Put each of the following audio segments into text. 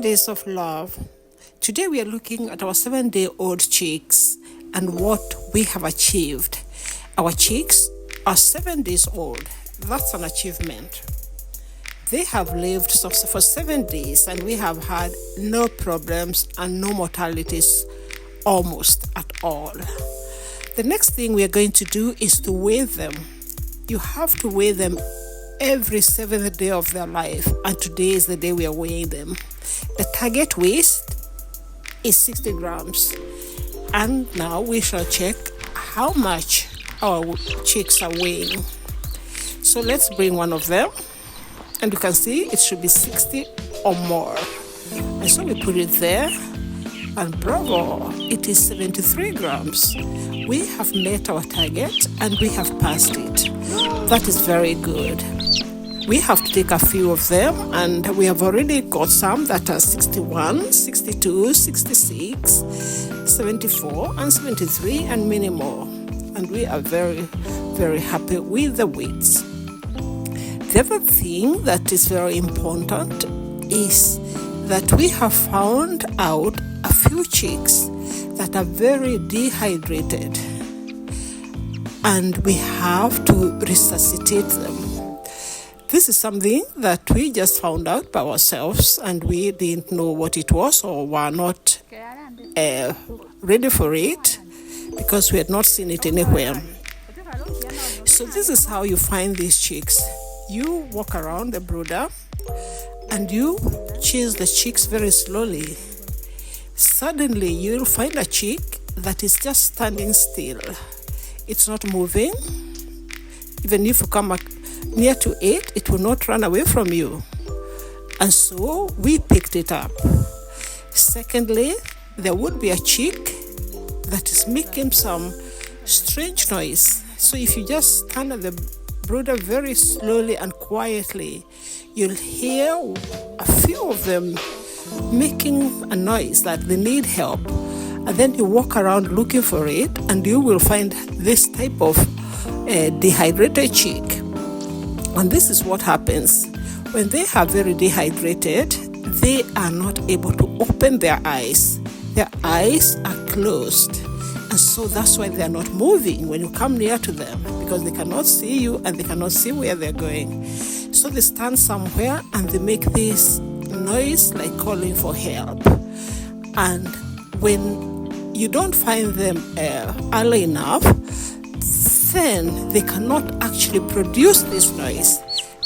Days of Love. Today we are looking at our 7-day-old chicks and what we have achieved. Our chicks are 7 days old. That's an achievement. They have lived for 7 days and we have had no problems and no mortalities almost at all. The next thing we are going to do is to weigh them. You have to weigh them every 7th day of their life, and today is the day we are weighing them. The target weight is 60 grams. And now we shall check how much our chicks are weighing. So let's bring one of them, and you can see it should be 60 or more. And so we put it there, and bravo, it is 73 grams. We have met our target and we have passed it. That is very good. We have to take a few of them, and we have already got some that are 61, 62, 66, 74, and 73, and many more. And we are very, very happy with the weights. The other thing that is very important is that we have found out a few chicks that are very dehydrated, and we have to resuscitate them. This is something that we just found out by ourselves, and we didn't know what it was or were not ready for it because we had not seen it anywhere. So this is how you find these chicks. You walk around the brooder and you chase the chicks very slowly. Suddenly you'll find a chick that is just standing still. It's not moving. Even if you come near to it, it will not run away from you. And so we picked it up. Secondly, there would be a chick that is making some strange noise. So if you just stand at the brooder very slowly and quietly, you'll hear a few of them making a noise that they need help. And then you walk around looking for it, and you will find this type of dehydrated chick. And this is what happens. When they are very dehydrated, they are not able to open their eyes. Their eyes are closed. And so that's why they are not moving when you come near to them, because they cannot see you and they cannot see where they're going. So they stand somewhere and they make this noise like calling for help. And when you don't find them early enough, then they cannot actually produce this noise.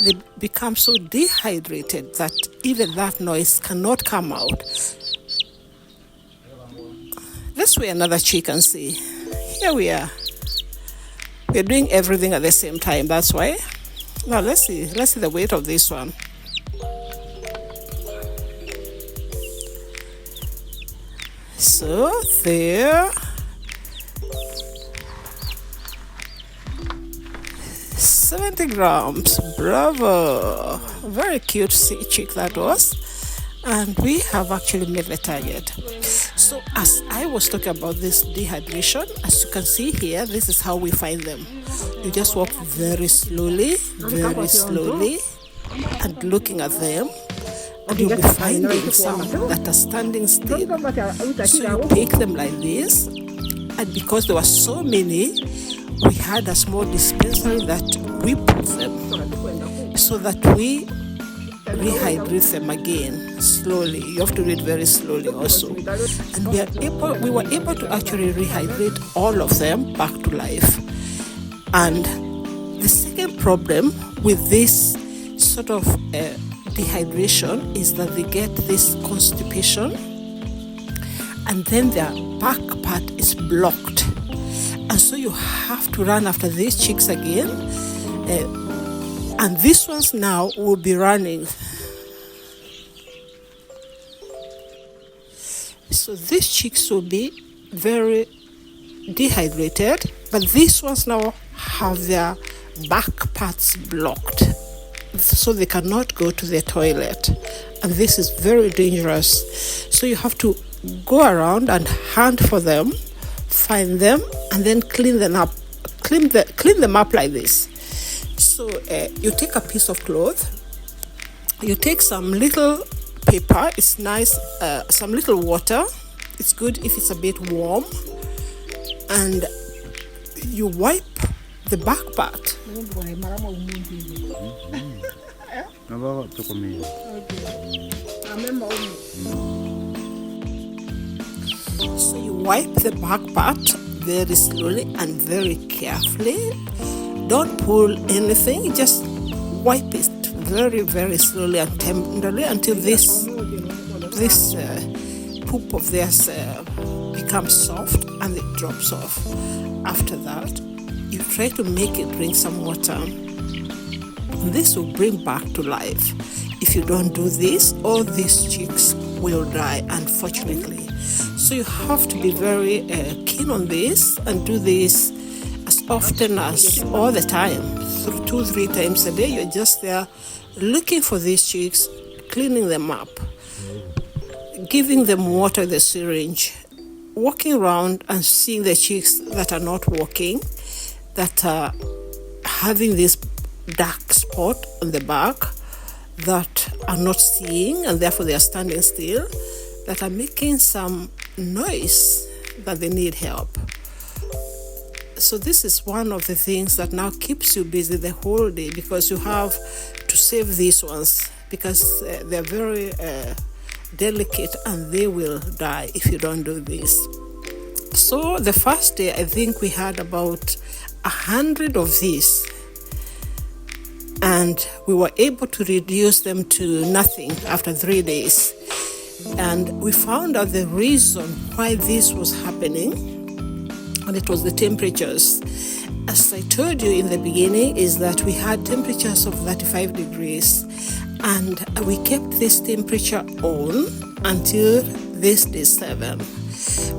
They become so dehydrated that even that noise cannot come out. Let's weigh another chick and see. Here we are. We're doing everything at the same time, that's why. Now let's see the weight of this one. So there, 70 grams. Bravo. Very cute chick that was. And we have actually made the target. So as I was talking about this dehydration, as you can see here, this is how we find them. You just walk very slowly, and looking at them, and you'll be finding some that are standing still. So you pick them like this, and because there were so many, we had a small dispensary that we put them so that we rehydrate them again slowly. You have to do it very slowly also. And we were able to actually rehydrate all of them back to life. And the second problem with this sort of dehydration is that they get this constipation, and then their back part is blocked. And so you have to run after these chicks again. And these ones now will be running. So these chicks will be very dehydrated, but these ones now have their back parts blocked, so they cannot go to the toilet. And this is very dangerous. So you have to go around and hunt for them, find them, and then clean them up like this. So you take a piece of cloth, you take some little paper. It's nice, some little water. It's good if it's a bit warm. And you wipe the back part. So you wipe the back part very slowly and very carefully. Don't pull anything, just wipe it very, very slowly and tenderly until this poop of theirs becomes soft and it drops off. After that, you try to make it drink some water. This will bring back to life. If you don't do this, all these chicks will die, unfortunately. So you have to be very keen on this and do this as often as all the time. 2-3 times a day, you're just there looking for these chicks, cleaning them up, giving them water in the syringe, walking around and seeing the chicks that are not walking, that are having this dark spot on the back, that are not seeing and therefore they are standing still, that are making some noise, that they need help. So this is one of the things that now keeps you busy the whole day, because you have to save these ones, because they're very delicate and they will die if you don't do this. So the first day, I think we had about 100 of these, and we were able to reduce them to nothing after 3 days. And we found out the reason why this was happening, and it was the temperatures. As I told you in the beginning, is that we had temperatures of 35 degrees, and we kept this temperature on until this day 7.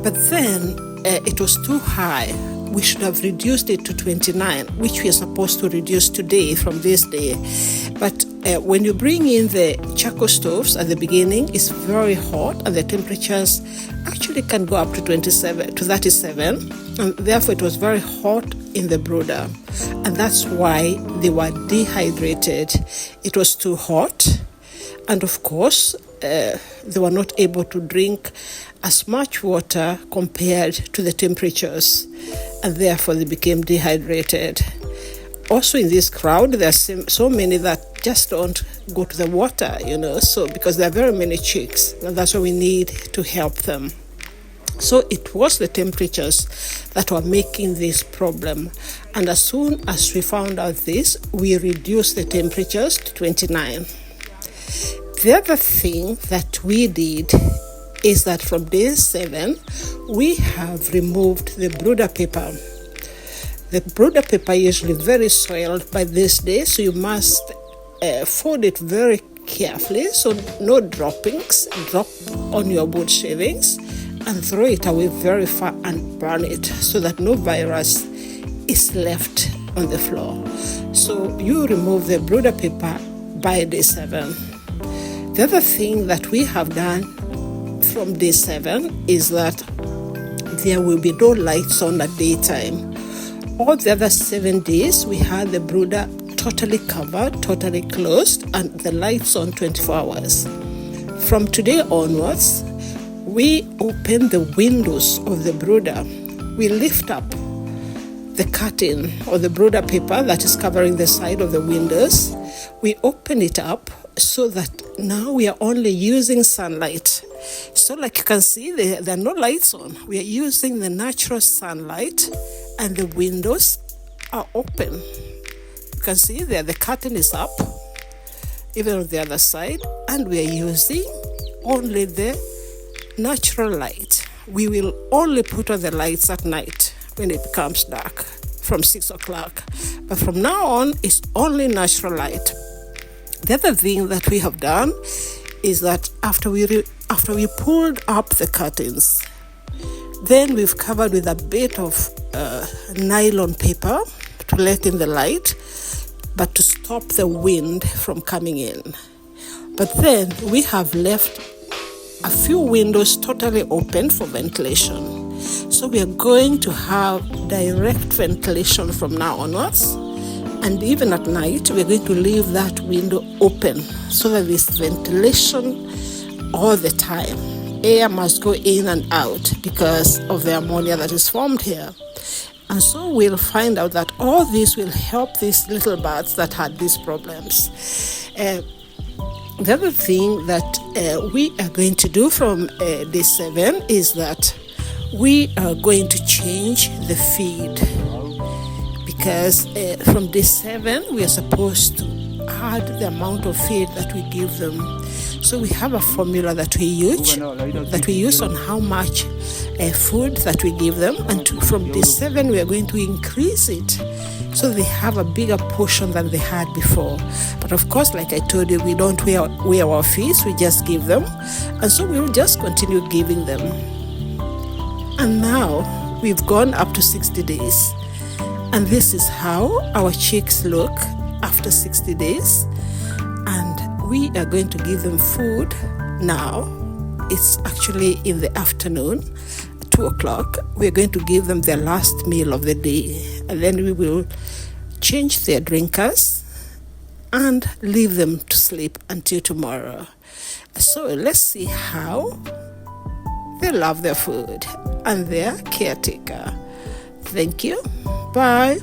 But then it was too high. We should have reduced it to 29, which we are supposed to reduce today from this day. But when you bring in the charcoal stoves at the beginning, it's very hot, and the temperatures actually can go up to 27 to 37, and therefore it was very hot in the brooder, and that's why they were dehydrated. It was too hot, and of course they were not able to drink as much water compared to the temperatures, and therefore they became dehydrated. Also in this crowd, there are so many that just don't go to the water, so because there are very many chicks, and that's why we need to help them. So it was the temperatures that were making this problem. And as soon as we found out this, we reduced the temperatures to 29. The other thing that we did is that from day 7, we have removed the brooder paper. The brooder paper is usually very soiled by this day, so you must fold it very carefully so no droppings drop on your wood shavings, and throw it away very far and burn it so that no virus is left on the floor. So you remove the brooder paper by day 7. The other thing that we have done from day 7 is that there will be no lights on at daytime. All the other 7 days, we had the brooder totally covered, totally closed, and the lights on 24 hours. From today onwards, we open the windows of the brooder. We lift up the curtain or the brooder paper that is covering the side of the windows. We open it up so that now we are only using sunlight. So like you can see, there are no lights on. We are using the natural sunlight, and the windows are open. You can see there the curtain is up, even on the other side, and we are using only the natural light. We will only put on the lights at night when it becomes dark from 6 o'clock. But from now on, it's only natural light. The other thing that we have done is that after we pulled up the curtains, then we've covered with a bit of nylon paper to let in the light, but to stop the wind from coming in. But then we have left a few windows totally open for ventilation. So we are going to have direct ventilation from now onwards. And even at night, we're going to leave that window open so that this ventilation all the time. Air must go in and out because of the ammonia that is formed here. And so we'll find out that all this will help these little birds that had these problems. The other thing that we are going to do from day 7 is that we are going to change the feed, because from day 7 we are supposed to add the amount of feed that we give them. So we have a formula that we use on how much food that we give them, and from day 7 we are going to increase it so they have a bigger portion than they had before. But of course, like I told you, we don't weigh our feeds, we just give them, and so we will just continue giving them. And now we've gone up to 60 days, and this is how our chicks look after 60 days. And we are going to give them food now. It's actually in the afternoon, 2 o'clock. We're going to give them their last meal of the day, and then we will change their drinkers and leave them to sleep until tomorrow. So let's see how they love their food and their caretaker. Thank you. Bye.